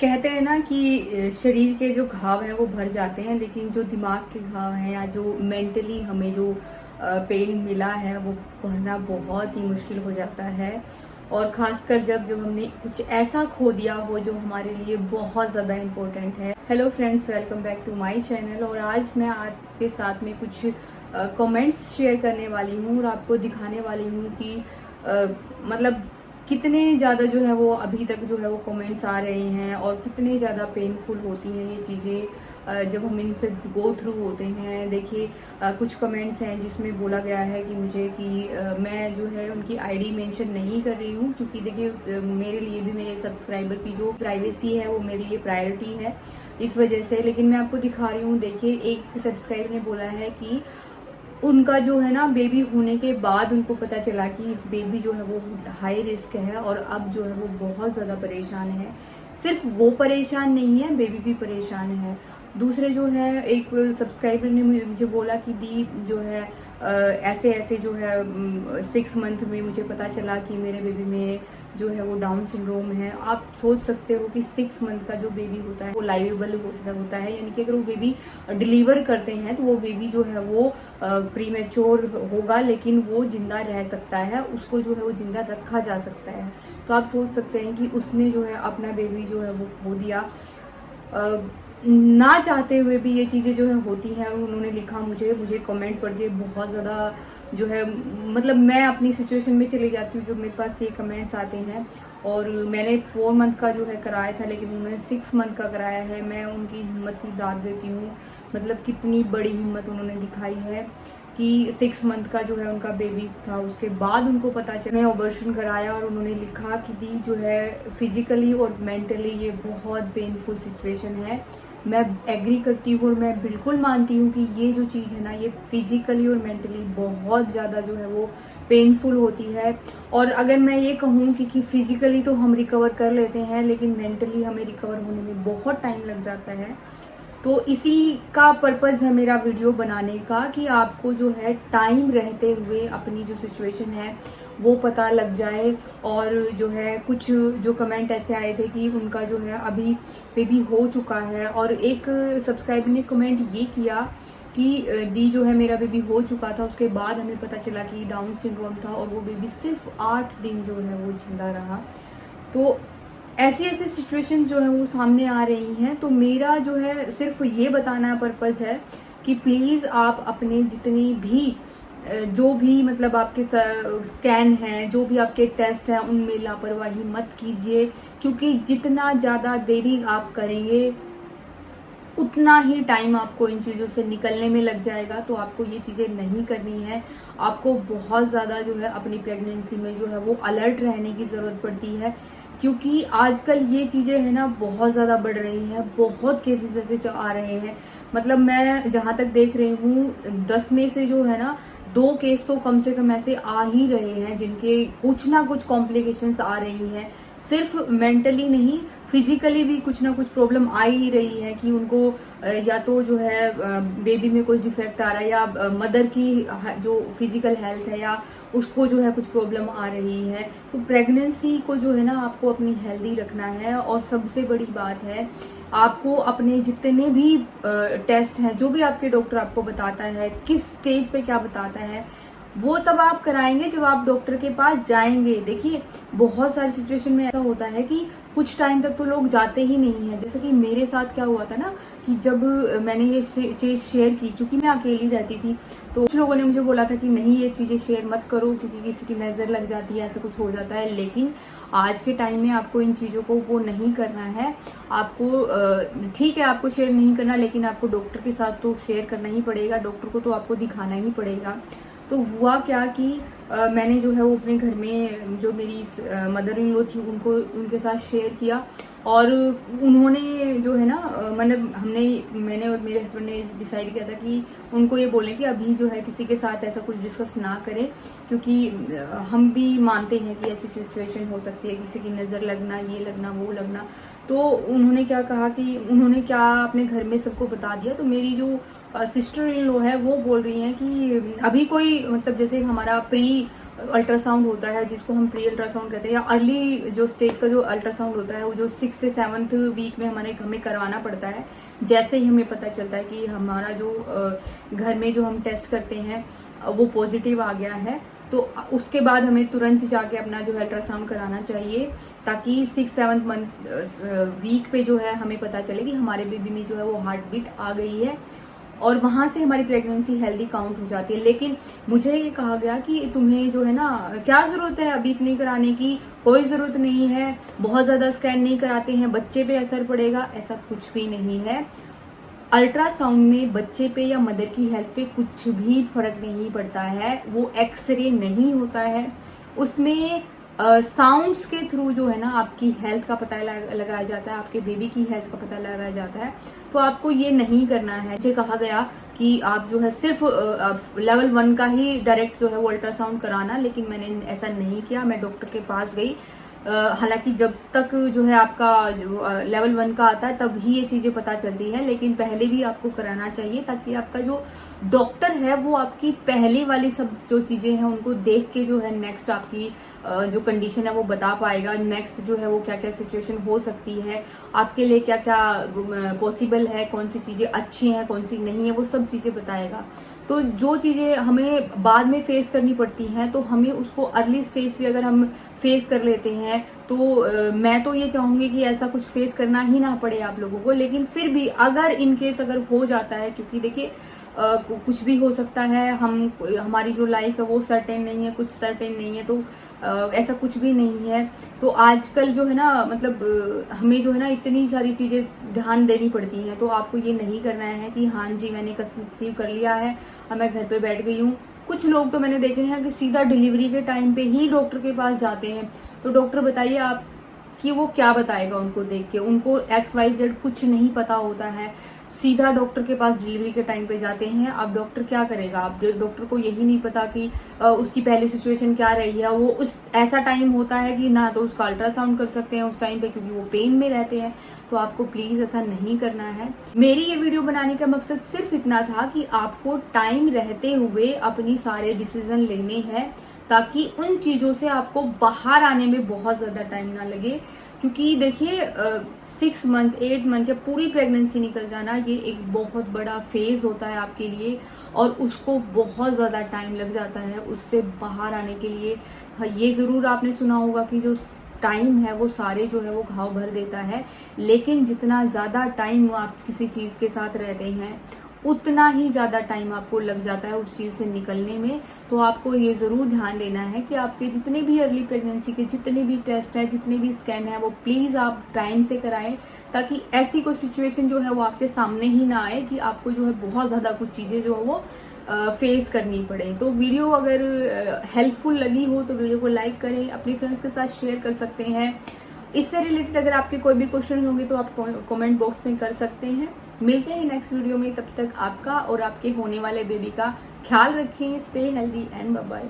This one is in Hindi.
कहते हैं ना कि शरीर के जो घाव हैं वो भर जाते हैं, लेकिन जो दिमाग के घाव हैं या जो मेंटली हमें जो पेन मिला है वो भरना बहुत ही मुश्किल हो जाता है। और ख़ासकर जब हमने कुछ ऐसा खो दिया हो जो हमारे लिए बहुत ज़्यादा इम्पोर्टेंट है। Hello friends, welcome back to my channel. और आज मैं आपके साथ में कुछ कमेंट्स शेयर करने वाली हूँ और आपको दिखाने वाली हूँ कि मतलब कितने ज़्यादा जो है वो अभी तक जो है वो कमेंट्स आ रहे हैं और कितने ज़्यादा पेनफुल होती हैं ये चीज़ें जब हम इनसे गो थ्रू होते हैं। देखिए कुछ कमेंट्स हैं जिसमें बोला गया है कि मुझे कि मैं जो है उनकी आईडी मेंशन नहीं कर रही हूँ, क्योंकि देखिए मेरे लिए भी मेरे सब्सक्राइबर की जो प्राइवेसी है वो मेरे लिए प्रायोरिटी है इस वजह से। लेकिन मैं आपको दिखा रही हूँ। देखिए एक सब्सक्राइबर ने बोला है कि उनका जो है ना बेबी होने के बाद उनको पता चला कि बेबी जो है वो हाई रिस्क है और अब जो है वो बहुत ज़्यादा परेशान है। सिर्फ वो परेशान नहीं है, बेबी भी परेशान है। दूसरे जो है एक सब्सक्राइबर ने मुझे बोला कि दी जो है ऐसे ऐसे जो है 6 मंथ में मुझे पता चला कि मेरे बेबी में जो है वो डाउन सिंड्रोम है। आप सोच सकते हो कि 6 मंथ का जो बेबी होता है वो लाइवेबल होता है, यानी कि अगर वो बेबी डिलीवर करते हैं तो वो बेबी जो है वो प्रीमेच्योर होगा, लेकिन वो जिंदा रह सकता है, उसको जो है वो जिंदा रखा जा सकता है। तो आप सोच सकते हैं कि उसने जो है अपना बेबी जो है वो खो दिया। ना चाहते हुए भी ये चीज़ें जो है होती हैं। उन्होंने लिखा मुझे कमेंट पढ़ के बहुत ज़्यादा जो है मतलब मैं अपनी सिचुएशन में चली जाती हूँ जब मेरे पास ये कमेंट्स आते हैं। और मैंने 4 मंथ का जो है कराया था, लेकिन उन्होंने 6 मंथ का कराया है। मैं उनकी हिम्मत की दाद देती हूँ, मतलब कितनी बड़ी हिम्मत उन्होंने दिखाई है कि 6 मंथ का जो है उनका बेबी था, उसके बाद उनको पता चला। मैं ऑपरेशन कराया और उन्होंने लिखा कि दी जो है फिजिकली और मेंटली ये बहुत पेनफुल सिचुएशन है। मैं एग्री करती हूँ और मैं बिल्कुल मानती हूँ कि ये जो चीज़ है ना ये फिजिकली और मेंटली बहुत ज़्यादा जो है वो पेनफुल होती है। और अगर मैं ये कहूँ कि फिजिकली तो हम रिकवर कर लेते हैं, लेकिन मेंटली हमें रिकवर होने में बहुत टाइम लग जाता है। तो इसी का पर्पज़ है मेरा वीडियो बनाने का कि आपको जो है टाइम रहते हुए अपनी जो सिचुएशन है वो पता लग जाए। और जो है कुछ जो कमेंट ऐसे आए थे कि उनका जो है अभी बेबी हो चुका है। और एक सब्सक्राइबर ने कमेंट ये किया कि दी जो है मेरा बेबी हो चुका था, उसके बाद हमें पता चला कि डाउन सिंड्रोम था और वो बेबी सिर्फ 8 दिन जो है वो जिंदा रहा। तो ऐसी ऐसी सिचुएशन जो है वो सामने आ रही हैं। तो मेरा जो है सिर्फ ये बताना पर्पज़ है कि प्लीज़ आप अपने जितनी भी जो भी मतलब आपके स्कैन हैं, जो भी आपके टेस्ट हैं, उनमें लापरवाही मत कीजिए, क्योंकि जितना ज़्यादा देरी आप करेंगे उतना ही टाइम आपको इन चीज़ों से निकलने में लग जाएगा। तो आपको ये चीज़ें नहीं करनी है। आपको बहुत ज़्यादा जो है अपनी प्रेगनेंसी में जो है वो अलर्ट रहने की ज़रूरत पड़ती है, क्योंकि आजकल ये चीज़ें है ना बहुत ज़्यादा बढ़ रही हैं। बहुत केसेस ऐसे आ रहे हैं, मतलब मैं जहाँ तक देख रही हूँ 10 में से जो है ना 2 केस तो कम से कम ऐसे आ ही रहे हैं जिनके कुछ ना कुछ कॉम्प्लिकेशंस आ रही हैं। सिर्फ मेंटली नहीं, फिजिकली भी कुछ ना कुछ प्रॉब्लम आ ही रही है कि उनको या तो जो है बेबी में कुछ डिफेक्ट आ रहा है, या मदर की जो फिजिकल हेल्थ है या उसको जो है कुछ प्रॉब्लम आ रही है। तो प्रेगनेंसी को जो है ना आपको अपनी हेल्दी रखना है। और सबसे बड़ी बात है, आपको अपने जितने भी टेस्ट हैं, जो भी आपके डॉक्टर आपको बताता है, किस स्टेज पे क्या बताता है, वो तब आप कराएंगे जब आप डॉक्टर के पास जाएंगे। देखिए बहुत सारी सिचुएशन में ऐसा होता है कि कुछ टाइम तक तो लोग जाते ही नहीं है। जैसे कि मेरे साथ क्या हुआ था ना कि जब मैंने ये चीज़ शेयर की, क्योंकि मैं अकेली रहती थी, तो कुछ लोगों ने मुझे बोला था कि नहीं ये चीज़ें शेयर मत करो क्योंकि किसी की नज़र लग जाती है, ऐसा कुछ हो जाता है। लेकिन आज के टाइम में आपको इन चीज़ों को वो नहीं करना है। आपको ठीक है आपको शेयर नहीं करना, लेकिन आपको डॉक्टर के साथ तो शेयर करना ही पड़ेगा, डॉक्टर को तो आपको दिखाना ही पड़ेगा। तो हुआ क्या कि मैंने जो है वो अपने घर में जो मेरी मदर इन लॉ थी उनको उनके साथ शेयर किया। और उन्होंने जो है ना मतलब मैंने और मेरे हस्बैंड ने डिसाइड किया था कि उनको ये बोलें कि अभी जो है किसी के साथ ऐसा कुछ डिस्कस ना करें, क्योंकि हम भी मानते हैं कि ऐसी सिचुएशन हो सकती है, किसी की नज़र लगना, ये लगना, वो लगना। तो उन्होंने क्या कहा कि उन्होंने क्या अपने घर में सबको बता दिया। तो मेरी जो सिस्टर इन लॉ है वो बोल रही हैं कि अभी कोई मतलब जैसे हमारा प्री अल्ट्रासाउंड होता है जिसको हम प्री अल्ट्रासाउंड कहते हैं, या अर्ली जो स्टेज का जो अल्ट्रासाउंड होता है वो जो 6 से 7th वीक में हमें करवाना पड़ता है। जैसे ही हमें पता चलता है कि हमारा जो घर में जो हम टेस्ट करते हैं वो पॉजिटिव आ गया है, तो उसके बाद हमें तुरंत जाके अपना जो है अल्ट्रासाउंड कराना चाहिए, ताकि 6-7 मंथ वीक पे जो है हमें पता चले कि हमारे बेबी में जो है वो हार्ट बीट आ गई है, और वहां से हमारी प्रेगनेंसी हेल्दी काउंट हो जाती है। लेकिन मुझे ये कहा गया कि तुम्हें जो है ना क्या जरूरत है अभी इतनी कराने की, कोई जरूरत नहीं है, बहुत ज्यादा स्कैन नहीं कराते हैं, बच्चे पे असर पड़ेगा, ऐसा कुछ भी नहीं है। अल्ट्रासाउंड में बच्चे पे या मदर की हेल्थ पे कुछ भी फर्क नहीं पड़ता है, वो एक्सरे नहीं होता है, उसमें साउंड्स के थ्रू जो है ना आपकी हेल्थ का पता लगाया जाता है, आपके बेबी की हेल्थ का पता लगाया जाता है। तो आपको ये नहीं करना है। मुझे कहा गया कि आप जो है सिर्फ लेवल 1 का ही डायरेक्ट जो है वो अल्ट्रासाउंड कराना, लेकिन मैंने ऐसा नहीं किया। मैं डॉक्टर के पास गई, हालांकि जब तक जो है आपका लेवल 1 का आता है तब ही ये चीजें पता चलती है, लेकिन पहले भी आपको कराना चाहिए, ताकि आपका जो डॉक्टर है वो आपकी पहली वाली सब जो चीजें हैं उनको देख के जो है नेक्स्ट आपकी जो कंडीशन है वो बता पाएगा। नेक्स्ट जो है वो क्या क्या सिचुएशन हो सकती है, आपके लिए क्या क्या पॉसिबल है, कौन सी चीजें अच्छी हैं कौन सी नहीं है, वो सब चीजें बताएगा। तो जो चीजें हमें बाद में फेस करनी पड़ती हैं तो हमें उसको अर्ली स्टेज पे अगर हम फेस कर लेते हैं तो मैं तो ये चाहूंगी कि ऐसा कुछ फेस करना ही ना पड़े आप लोगों को। लेकिन फिर भी अगर इन केस अगर हो जाता है, क्योंकि देखिए कुछ भी हो सकता है, हमारी जो लाइफ है वो सर्टेन नहीं है, कुछ सर्टेन नहीं है, तो ऐसा कुछ भी नहीं है। तो आजकल जो है ना मतलब हमें जो है ना इतनी सारी चीजें ध्यान देनी पड़ती हैं, तो आपको ये नहीं करना है कि हाँ जी मैंने कंसीव कर लिया है अब मैं घर पे बैठ गई हूँ। कुछ लोग तो मैंने देखे हैं कि सीधा डिलीवरी के टाइम पे ही डॉक्टर के पास जाते हैं। तो डॉक्टर बताइए आप कि वो क्या बताएगा उनको देख के, उनको XYZ कुछ नहीं पता होता है, सीधा डॉक्टर के पास डिलीवरी के टाइम पे जाते हैं। अब डॉक्टर क्या करेगा, अब डॉक्टर को यही नहीं पता कि उसकी पहली सिचुएशन क्या रही है। वो उस ऐसा टाइम होता है कि ना तो उसका अल्ट्रासाउंड कर सकते हैं उस टाइम पे, क्योंकि वो पेन में रहते हैं। तो आपको प्लीज ऐसा नहीं करना है। मेरी ये वीडियो बनाने का मकसद सिर्फ इतना था कि आपको टाइम रहते हुए अपनी सारे डिसीजन लेने हैं, ताकि उन चीजों से आपको बाहर आने में बहुत ज्यादा टाइम ना लगे। क्योंकि देखिए 6 मंथ 8 मंथ या पूरी प्रेगनेंसी निकल जाना ये एक बहुत बड़ा फेज होता है आपके लिए, और उसको बहुत ज्यादा टाइम लग जाता है उससे बाहर आने के लिए। ये जरूर आपने सुना होगा कि जो टाइम है वो सारे जो है वो घाव भर देता है, लेकिन जितना ज्यादा टाइम आप किसी चीज के साथ रहते हैं उतना ही ज्यादा टाइम आपको लग जाता है उस चीज से निकलने में। तो आपको ये जरूर ध्यान देना है कि आपके जितने भी अर्ली प्रेगनेंसी के जितने भी टेस्ट है, जितने भी स्कैन है, वो प्लीज आप टाइम से कराएं, ताकि ऐसी कोई सिचुएशन जो है वो आपके सामने ही ना आए कि आपको जो है बहुत ज्यादा कुछ चीजें जो है वो फेस करनी पड़े। तो वीडियो अगर हेल्पफुल लगी हो तो वीडियो को लाइक करें, अपने फ्रेंड्स के साथ शेयर कर सकते हैं। इससे रिलेटेड अगर आपके कोई भी क्वेश्चन होंगे तो आप कमेंट बॉक्स में कर सकते हैं। मिलते हैं नेक्स्ट वीडियो में, तब तक आपका और आपके होने वाले बेबी का ख्याल रखें। Stay healthy and bye bye.